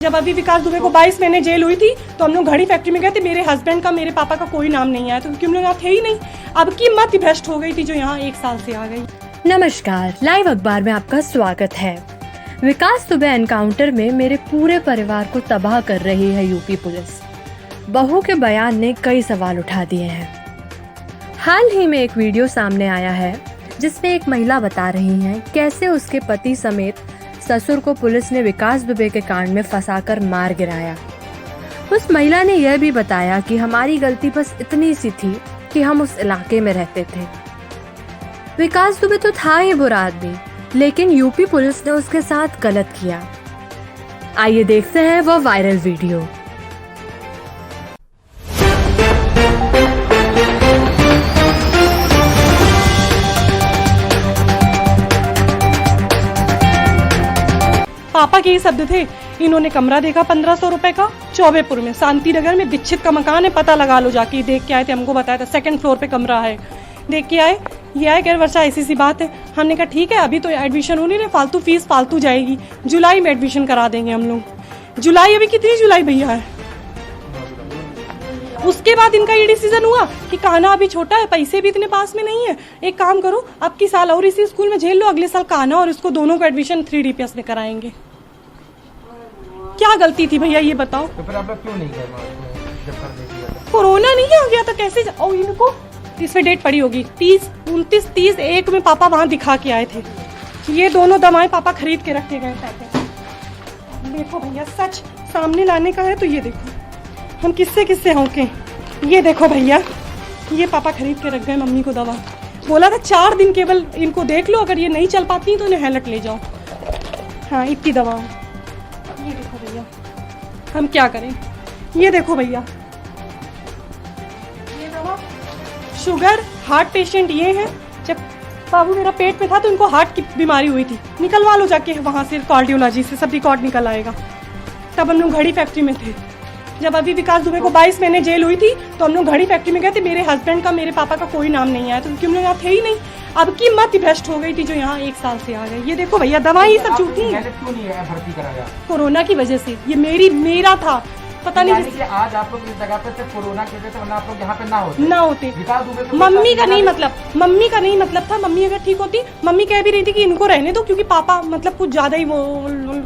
जब अभी विकास दुबे को 22 महीने जेल हुई थी तो हम लोग घड़ी फैक्ट्री में गए थे। मेरे हस्बैंड का, मेरे पापा का कोई नाम नहीं आया तो क्योंकि हम लोग यहाँ थे ही नहीं। अब की मत भ्रष्ट हो गई थी जो यहाँ 1 साल से आ गई। नमस्कार, लाइव अखबार में आपका स्वागत है। विकास दुबे एनकाउंटर में मेरे पूरे परिवार को तबाह कर रही है यूपी पुलिस। बहू के बयान ने कई सवाल उठा दिए हैं। हाल ही में एक वीडियो सामने आया है जिसमें एक महिला बता रही है कैसे उसके पति समेत ससुर को पुलिस ने विकास दुबे के कांड में फंसाकर मार गिराया। उस महिला ने यह भी बताया कि हमारी गलती बस इतनी सी थी कि हम उस इलाके में रहते थे। विकास दुबे तो था ही बुरा आदमी, लेकिन यूपी पुलिस ने उसके साथ गलत किया। आइए देखते हैं वह वायरल वीडियो। पापा के ही शब्द थे। इन्होंने कमरा देखा 1500 रुपए का चौबेपुर में, शांति नगर में, दीक्षित का मकान है, पता लगा लो जाके। देख के आए थे, हमको बताया था 2nd फ्लोर पे कमरा है। देख के आए, ये आए कह वर्षा ऐसी सी बात है। हमने कहा ठीक है, अभी तो एडमिशन हो नहीं रहे, फालतू फीस फालतू जाएगी, जुलाई में एडमिशन करा देंगे हम लोग। जुलाई, अभी कितनी जुलाई भैया है। उसके बाद इनका ये डिसीजन हुआ कि कान्हा अभी छोटा है, पैसे भी इतने पास में नहीं है, एक काम करो अब की साल और इसी स्कूल में झेल लो, अगले साल कान्हा और इसको दोनों को एडमिशन 3 DPS में कराएंगे। क्या गलती थी भैया ये बताओ। तो फिर आप लोग क्यों नहीं गए जब कर दिया? कोरोना नहीं आ गया था कैसे? और इनको इसमें डेट पड़ी होगी 30, 29, 30, 1 में पापा वहां दिखा के आए थे। ये दोनों दवाएं पापा खरीद के रखे गए पैकेट। देखो भैया, सच सामने लाने का है तो ये देखो, हम किससे किससे होंके। ये देखो भैया, ये पापा खरीद के रख गए मम्मी को दवा। बोला था 4 दिन केवल इनको देख लो, अगर ये नहीं चल पाती तो इन्हें हेलट ले जाओ। हाँ, इतनी दवा। ये देखो भैया, हम क्या करें। ये देखो भैया, ये दवा, शुगर, हार्ट पेशेंट ये है। जब बाबू मेरा पेट में था तो इनको हार्ट की बीमारी हुई थी, निकलवा लो जाके वहाँ से, कार्डियोलॉजी से सब रिकॉर्ड निकल आएगा। तब हम लोग घड़ी फैक्ट्री में थे। जब अभी विकास दुबे को 22 महीने जेल हुई थी तो हम लोग घड़ी फैक्ट्री में गए थे। मेरे हस्बैंड का, मेरे पापा का कोई नाम नहीं आया तो क्योंकि हम लोग यहाँ थे ही नहीं। अब की मत भ्रष्ट हो गई थी जो यहाँ 1 साल से आ गई। ये देखो भैया, दवाई सब झूठी है। क्यों नहीं है भर्ती कराया? कोरोना की वजह से। ये मेरा था, पता नहीं कि आज आप लोग इस जगह पे सिर्फ कोरोना की वजह से, वरना आप लोग यहाँ पे ना होते। विकास दुबे तो मम्मी का नहीं मतलब था। मम्मी अगर ठीक होती, मम्मी कह भी रही थी कि इनको रहने दो, क्योंकि पापा मतलब कुछ ज्यादा ही वो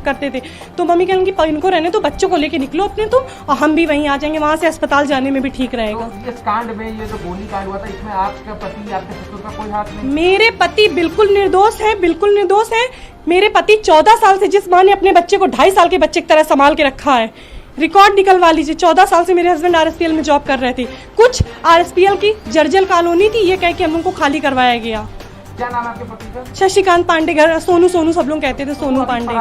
करते थे। तो मम्मी कहेंगी इनको रहने दो, बच्चों को लेके निकलो अपने तुम, और हम भी वहीं आ जाएंगे, वहाँ से अस्पताल जाने में भी ठीक रहेगा। तो इस कांड में, ये जो गोली कांड हुआ था, इसमें आपका पति, आपके ससुर का कोई हाथ नहीं? मेरे पति बिल्कुल निर्दोष है, बिल्कुल निर्दोष है। मेरे पति 14 साल से, जिस माँ ने अपने बच्चे को 2.5 साल के बच्चे की तरह संभाल के रखा है, रिकॉर्ड निकलवा लीजिए। 14 साल से मेरे हस्बैंड RSPL में जॉब कर रहे थे। कुछ RSPL की जर्जल कॉलोनी थी, ये कह के हम लोग को खाली करवाया गया। क्या नाम है आपके पति का? शशिकांत पांडे, घर सोनू सब लोग कहते थे, सोनू पांडे।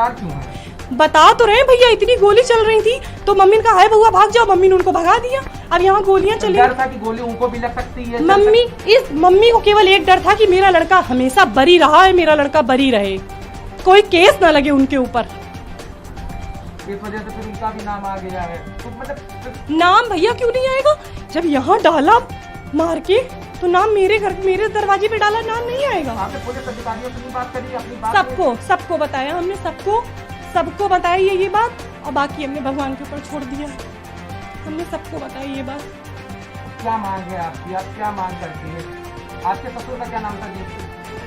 बता तो रहे भैया, इतनी गोली चल रही थी तो मम्मी ने कहा है बउआ भाग जाओ, मम्मी ने उनको भगा दिया। अब यहाँ गोलियां चली। डर था कि गोली उनको भी लग सकती है? मम्मी को केवल एक डर था कि मेरा लड़का हमेशा बरी रहा है, मेरा लड़का बरी रहे, कोई केस ना लगे उनके ऊपर। इस वजह से फिर उनका भी नाम आ गया है। तो मतलब नाम भैया क्यों नहीं आएगा? जब यहाँ डाला मार के तो नाम मेरे दरवाजे पे डाला, नाम नहीं आएगा। आपने पुलिस अधिकारियों से बात करी अपनी बात? सबको बताया हमने, सबको बताई है ये बात, और बाकी हमने भगवान के ऊपर छोड़ दिया। हमने सबको बताई ये बात। क्या मांग है आपकी? आप क्या मांग करती है? आपके ससुर का क्या नाम था जी?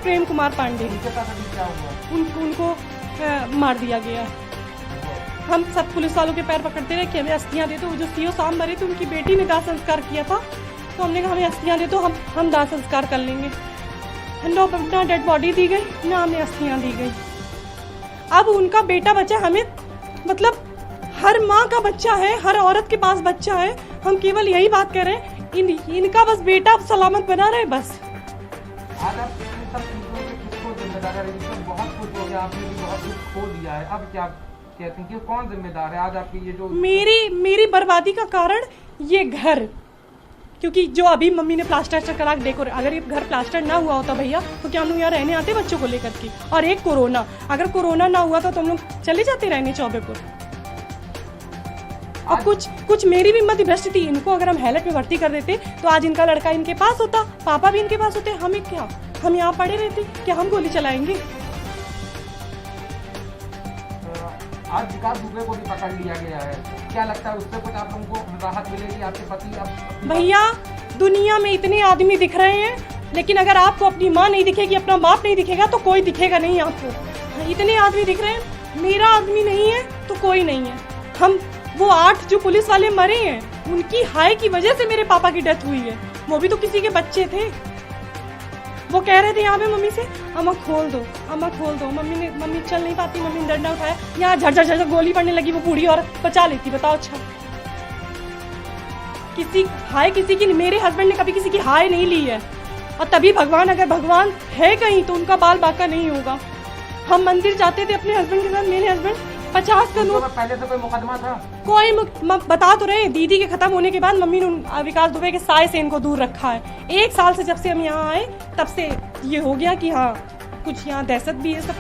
प्रेम कुमार पांडे। उनके साथ अभी क्या हुआ? उनको मार दिया गया। हम सब पुलिस वालों के पैर पकड़ते रहे कि हमें अस्थियां दे दो। जो CO साहब मरे थे, उनकी बेटी ने दाह संस्कार किया था, तो हमने कहा हमें अस्थियां दे दो, हम दाह संस्कार कर लेंगे। ना डेड बॉडी दी गई, ना हमें अस्थियां दी गई। अब उनका बेटा बचा, हमें मतलब हर माँ का बच्चा है, हर औरत के पास बच्चा है। हम केवल यही बात कर रहे हैं, इनका बस बेटा सलामत बना रहे बस। आज आप सब चीजों के किसको जिम्मेदार है? बहुत कुछ हो गया, आपने भी बहुत कुछ खो दिया है, अब क्या कहते हैं कि कौन जिम्मेदार है आज आपकी ये जो मेरी बर्बादी का कारण ये घर? क्योंकि जो अभी मम्मी ने प्लास्टर करा डेकोर, अगर ये घर प्लास्टर ना हुआ होता भैया तो क्या हम लोग यहाँ रहने आते बच्चों को लेकर के? और एक कोरोना, अगर कोरोना ना हुआ था तो हम लोग चले जाते रहने चौबेपुर। और कुछ मेरी भी हिम्मत भ्रष्ट थी। इनको अगर हम हेलट में भर्ती कर देते तो आज इनका लड़का इनके पास होता, पापा भी इनके पास होते, हमें क्या, हम यहाँ पड़े रहते, क्या हम गोली चलाएंगे? आज विकास दुबे को भी पकड़ लिया गया है, क्या लगता है उससे कुछ आप लोगों को राहत मिलेगी? आपके पति अब भैया दुनिया में इतने आदमी दिख रहे हैं, लेकिन अगर आपको अपनी माँ नहीं दिखेगी, अपना बाप नहीं दिखेगा तो कोई दिखेगा नहीं आपको। इतने आदमी दिख रहे हैं, मेरा आदमी नहीं है तो कोई नहीं है। हम वो 8 जो पुलिस वाले मरे हैं उनकी हाय की वजह से मेरे पापा की डेथ हुई है, वो भी तो किसी के बच्चे थे। वो कह रहे थे यहाँ पे मम्मी से अम्मा खोल दो, अम्मा खोल दो। मम्मी चल नहीं पाती, मम्मी ने डंडा उठाया, यहाँ झट झट गोली पड़ने लगी, वो बूढ़ी औरत बचा लेती। बताओ अच्छा, किसी हाय किसी की, मेरे हस्बैंड ने कभी किसी की हाय नहीं ली है। और तभी भगवान, अगर भगवान है कहीं तो उनका बाल बांका नहीं होगा। हम मंदिर जाते थे अपने हस्बैंड के साथ, मेरे हस्बैंड 50 से लोग, पहले से कोई मुकदमा था? कोई बता तो रहे, दीदी के खत्म होने के बाद मम्मी ने विकास दुबे के साय से इनको दूर रखा है। 1 साल से जब से हम यहाँ आए तब से ये हो गया कि हाँ कुछ यहाँ दहशत भी है सब